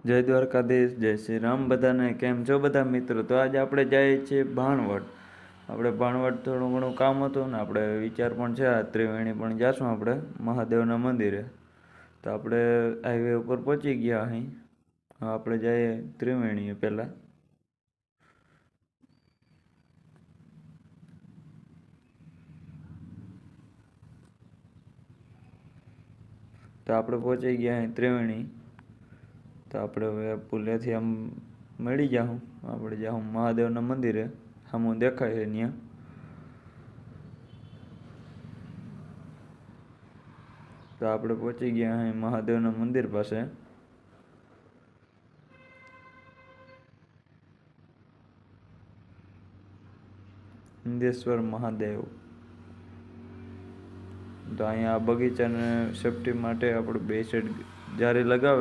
જય દ્વારકાધીશ, જય શ્રી રામ. બધાને કેમ છો બધા મિત્રો? તો આજે આપણે જઈએ છીએ ભાણવડ. આપણે ભાણવડ થોડું ઘણું કામ હતું ને આપણે વિચાર પણ છે આ ત્રિવેણી પણ જાશું આપણે મહાદેવના મંદિરે. તો આપણે હાઈવે ઉપર પહોંચી ગયા અહીં. આપણે જઈએ ત્રિવેણીએ પહેલાં. તો આપણે પહોંચી ગયા અહીં ત્રિવેણી. તો આપણે હવે પુલેથી આમ મળી જાઉં. આપણે જાઉં મહાદેવના મંદિરે. સામું દેખાય છે ત્યાં. તો આપણે પહોંચી ગયા અહીં મહાદેવના મંદિર પાસે. ઇન્દેશ્વર મહાદેવ. તો અહીંયા બગીચાને સેફટી માટે આપણે બે સાઈડ જારી લગાવેલ